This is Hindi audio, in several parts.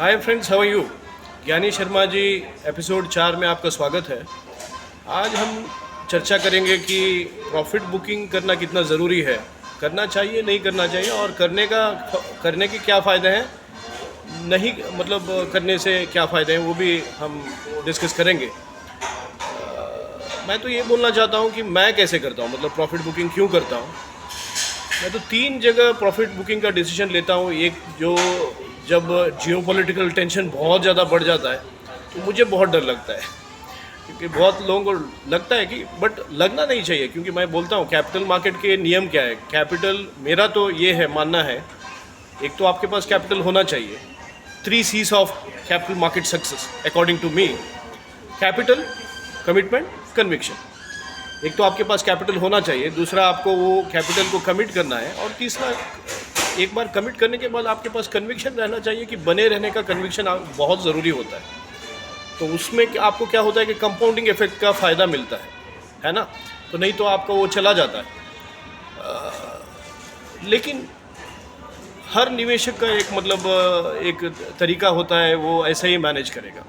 Hi friends, how are you. Gyani Sharma ji, episode 4 में आपका स्वागत है। आज हम चर्चा करेंगे कि प्रॉफिट बुकिंग करना कितना ज़रूरी है, करना चाहिए नहीं करना चाहिए, और करने के क्या फ़ायदे हैं, नहीं करने से क्या फ़ायदे हैं, वो भी हम डिस्कस करेंगे। मैं तो ये बोलना चाहता हूँ कि मैं कैसे करता हूँ, प्रॉफिट बुकिंग क्यों करता हूँ। मैं तो 3 जगह प्रॉफिट बुकिंग का डिसीजन लेता हूँ। एक, जो जब जियोपॉलिटिकल टेंशन बहुत ज़्यादा बढ़ जाता है तो मुझे बहुत डर लगता है, क्योंकि बहुत लोगों को लगता है कि, बट लगना नहीं चाहिए, क्योंकि मैं बोलता हूँ कैपिटल मार्केट के नियम क्या है। कैपिटल, मेरा तो ये है मानना है, एक तो आपके पास कैपिटल होना चाहिए। 3 C's of capital market success according to me: capital, commitment, conviction. एक तो आपके पास कैपिटल होना चाहिए, दूसरा आपको वो कैपिटल को कमिट करना है, और तीसरा, एक बार कमिट करने के बाद आपके पास कन्विक्शन रहना चाहिए कि बने रहने का कन्विक्शन बहुत ज़रूरी होता है। तो उसमें आपको क्या होता है कि कंपाउंडिंग इफेक्ट का फ़ायदा मिलता है ना। तो नहीं तो आपका वो चला जाता है। लेकिन हर निवेशक का एक तरीका होता है, वो ऐसे ही मैनेज करेगा।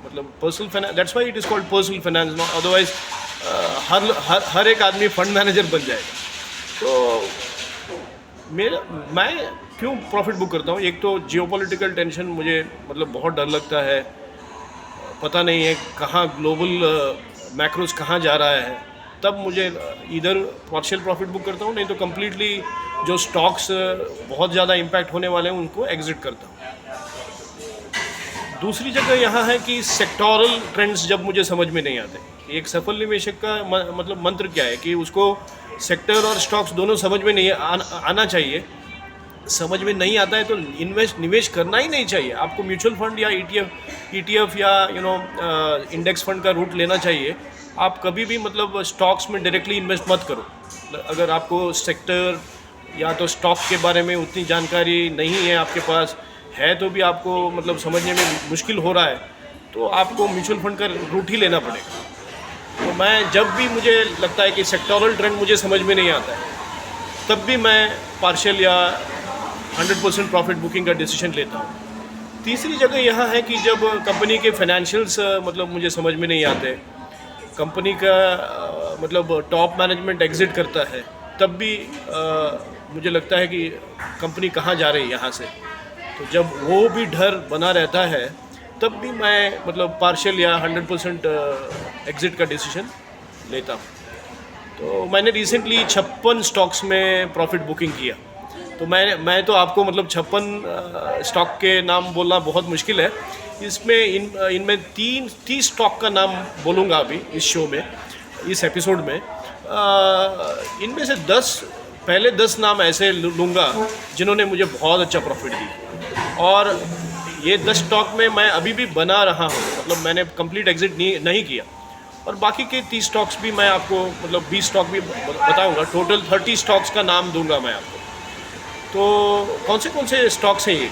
Personal finance, that's why it is called personal finance, otherwise हर एक आदमी फंड मैनेजर बन जाएगा। तो मैं क्यों प्रॉफिट बुक करता हूँ? एक तो जियोपॉलिटिकल टेंशन, मुझे बहुत डर लगता है। पता नहीं है कहाँ ग्लोबल मैक्रोस कहाँ जा रहा है। तब मुझे इधर पार्शियल प्रॉफिट बुक करता हूँ, नहीं तो कम्प्लीटली जो स्टॉक्स बहुत ज़्यादा इम्पैक्ट होने वाले हैं उनको एग्जिट करता हूँ। दूसरी जगह यहाँ है कि सेक्टोरल ट्रेंड्स जब मुझे समझ में नहीं आते। एक सफल निवेशक का मंत्र क्या है कि उसको सेक्टर और स्टॉक्स दोनों समझ में नहीं आना चाहिए। समझ में नहीं आता है तो निवेश करना ही नहीं चाहिए। आपको म्यूचुअल फंड या ईटीएफ या इंडेक्स फंड का रूट लेना चाहिए। आप कभी भी स्टॉक्स में डायरेक्टली इन्वेस्ट मत करो। अगर आपको सेक्टर या तो स्टॉक के बारे में उतनी जानकारी नहीं है, आपके पास है तो भी आपको समझने में मुश्किल हो रहा है, तो आपको म्यूचुअल फंड का रूट ही लेना पड़ेगा। तो मैं जब भी मुझे लगता है कि सेक्टोरल ट्रेंड मुझे समझ में नहीं आता है, तब भी मैं पार्शियल या 100% प्रॉफिट बुकिंग का डिसीजन लेता हूँ। तीसरी जगह यह है कि जब कंपनी के फाइनेंशियल्स मुझे समझ में नहीं आते, कंपनी का टॉप मैनेजमेंट एग्जिट करता है, तब भी मुझे लगता है कि कंपनी कहाँ जा रही है यहाँ से। तो जब वो भी डर बना रहता है, तब भी मैं पार्शियल या 100% एग्जिट का डिसीजन लेता हूँ। तो मैंने रिसेंटली 56 स्टॉक्स में प्रॉफिट बुकिंग किया। तो मैं तो आपको 56 स्टॉक के नाम बोलना बहुत मुश्किल है। इसमें इनमें 30 स्टॉक का नाम बोलूँगा अभी इस शो में, इस एपिसोड में। इनमें से पहले 10 नाम ऐसे लूँगा जिन्होंने मुझे बहुत अच्छा प्रॉफिट दिया, और ये 10 स्टॉक में मैं अभी भी बना रहा हूँ। मैंने कंप्लीट एग्जिट नहीं किया। और बाकी के 30 स्टॉक्स भी मैं आपको 20 स्टॉक भी बताऊँगा। टोटल 30 स्टॉक्स का नाम दूंगा मैं आपको। तो कौन से स्टॉक्स हैं ये?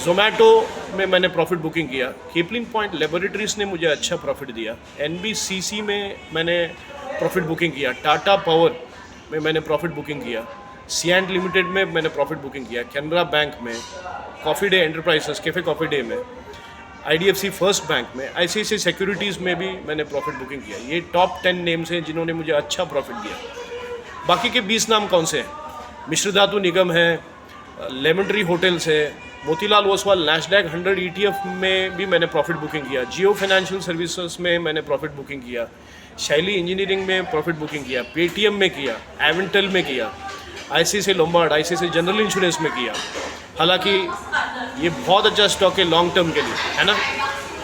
जोमेटो में मैंने प्रॉफिट बुकिंग किया। कीपलिंग पॉइंट लेबोरेटरीज ने मुझे अच्छा प्रॉफिट दिया। एनबीसीसी में मैंने प्रॉफिट बुकिंग किया। टाटा पावर में मैंने प्रॉफिट बुकिंग किया। सिएंट लिमिटेड में मैंने प्रॉफिट बुकिंग किया। कैनरा बैंक में, coffee day enterprises cafe coffee day में, आईडीएफसी फर्स्ट बैंक में, आईसीआईसीआई सिक्योरिटीज़ में भी मैंने प्रॉफिट बुकिंग किया। ये टॉप 10 नेम्स हैं जिन्होंने मुझे अच्छा प्रॉफिट दिया। बाकी के 20 नाम कौन से हैं? मिश्र धातु निगम है, लेमन ट्री होटल्स है, मोतीलाल ओसवाल नैस्डैक 100 ईटीएफ में भी मैंने प्रॉफिट बुकिंग किया। जियो फाइनेंशियल सर्विसेज में मैंने प्रॉफिट बुकिंग किया। शैली इंजीनियरिंग में प्रॉफिट बुकिंग किया। पेटीएम में किया, एवेंटल में किया, ICICI Lombard, ICICI general insurance में किया। हालांकि ये बहुत अच्छा स्टॉक है लॉन्ग टर्म के लिए, है ना।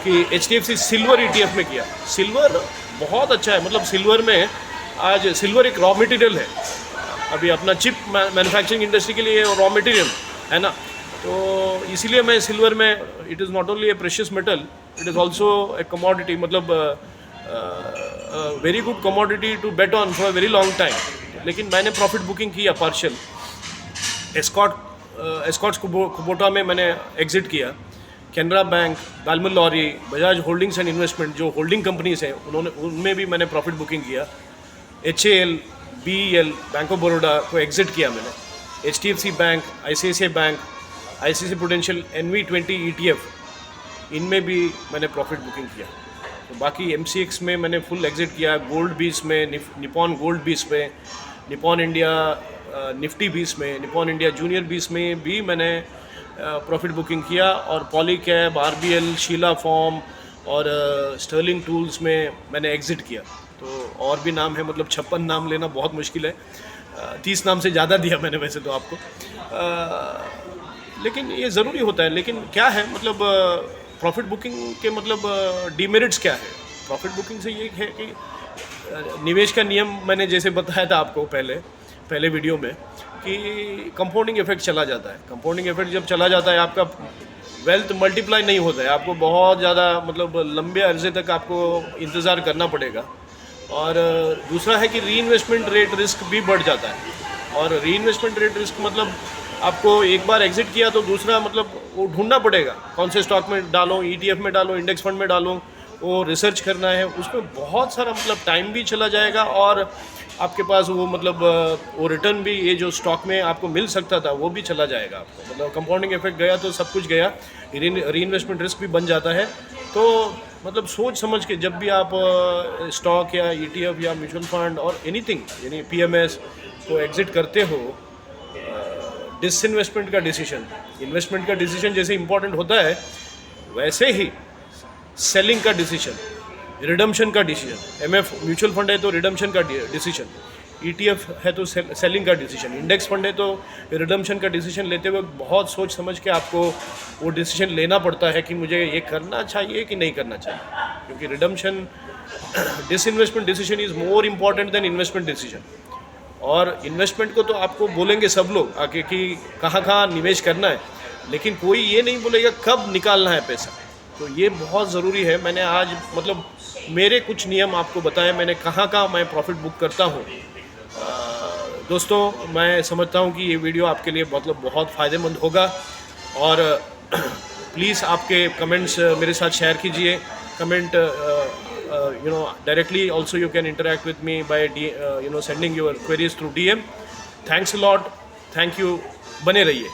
कि एचडीएफसी सिल्वर ईटीएफ में किया। सिल्वर बहुत अच्छा है। सिल्वर में आज सिल्वर एक रॉ मटेरियल है, अभी अपना चिप मैन्युफैक्चरिंग इंडस्ट्री के लिए रॉ मटेरियल है ना। तो इसीलिए मैं सिल्वर में, it is not only a precious metal, it is also a commodity, very good commodity to bet on for very long time. लेकिन मैंने प्रॉफिट बुकिंग किया पार्शियल। एस्कॉट्स कुबोटा में मैंने एग्जिट किया। कैनरा बैंक, दालमिल लॉरी, बजाज होल्डिंग्स एंड इन्वेस्टमेंट जो होल्डिंग कंपनीज हैं उनमें भी मैंने प्रॉफिट बुकिंग किया। HAL, BEL, bank of Baroda को एग्जिट किया मैंने। HDFC bank, ICICI bank, ICICI prudential NV20 ETF इनमें भी मैंने प्रॉफिट बुकिंग किया। तो बाकी MCX में मैंने फुल एग्जिट किया, गोल्ड बीस में, निपॉन गोल्ड बीस में, निपॉन इंडिया निफ्टी बीस में, निपॉन इंडिया जूनियर बीस में भी मैंने प्रॉफिट बुकिंग किया। और पॉलीकैब, RBL, शीला फॉर्म और स्टर्लिंग टूल्स में मैंने एग्ज़िट किया। तो और भी नाम है, मतलब 56 नाम लेना बहुत मुश्किल है, 30 नाम से ज़्यादा दिया मैंने वैसे तो आपको, लेकिन ये ज़रूरी होता है। लेकिन क्या है मतलब प्रॉफिट बुकिंग के मतलब डीमेरिट्स क्या है? प्रॉफिट बुकिंग से ये है कि निवेश का नियम मैंने जैसे बताया था आपको पहले वीडियो में कि कंपाउंडिंग इफेक्ट चला जाता है। कंपाउंडिंग इफेक्ट जब चला जाता है, आपका वेल्थ मल्टीप्लाई नहीं होता है, आपको बहुत ज़्यादा मतलब लंबे अरसे तक आपको इंतज़ार करना पड़ेगा। और दूसरा है कि रीइन्वेस्टमेंट रेट रिस्क भी बढ़ जाता है। और रीइन्वेस्टमेंट रेट रिस्क मतलब आपको एक बार एग्जिट किया तो दूसरा मतलब वो ढूंढना पड़ेगा, कौन से स्टॉक में डालो, ETF में डालो, इंडेक्स फंड में डालो, वो रिसर्च करना है, उसमें बहुत सारा मतलब टाइम भी चला जाएगा और आपके पास वो मतलब वो रिटर्न भी, ये जो स्टॉक में आपको मिल सकता था वो भी चला जाएगा आपको। मतलब कंपाउंडिंग इफेक्ट गया तो सब कुछ गया, रीइन्वेस्टमेंट रिस्क भी बन जाता है। तो मतलब सोच समझ के जब भी आप स्टॉक या ETF या म्यूचुअल फंड और एनीथिंग यानी PMS को एग्जिट करते हो, डिसइन्वेस्टमेंट का डिसीजन, इन्वेस्टमेंट का डिसीजन जैसे इंपॉर्टेंट होता है, वैसे ही सेलिंग का डिसीजन, रिडम्पशन का डिसीजन, MF म्यूचुअल फंड है तो रिडम्पशन का डिसीजन, ETF है तो सेलिंग का डिसीजन, इंडेक्स फंड है तो रिडम्पशन का डिसीजन लेते हुए बहुत सोच समझ के आपको वो डिसीजन लेना पड़ता है कि मुझे ये करना चाहिए कि नहीं करना चाहिए। क्योंकि redemption, disinvestment decision is more important than investment decision. और इन्वेस्टमेंट को तो आपको बोलेंगे सब लोग आके कि कहाँ निवेश करना है, लेकिन कोई ये नहीं बोलेगा कब निकालना है पैसा। तो ये बहुत ज़रूरी है। मैंने आज मतलब मेरे कुछ नियम आपको बताए, मैंने कहाँ मैं प्रॉफिट बुक करता हूँ। दोस्तों, मैं समझता हूँ कि ये वीडियो आपके लिए मतलब बहुत फ़ायदेमंद होगा। और प्लीज़ आपके कमेंट्स मेरे साथ शेयर कीजिए। Comment directly also you can interact with me by sending your queries through DM. Thanks a lot. Thank you. बने रहिए।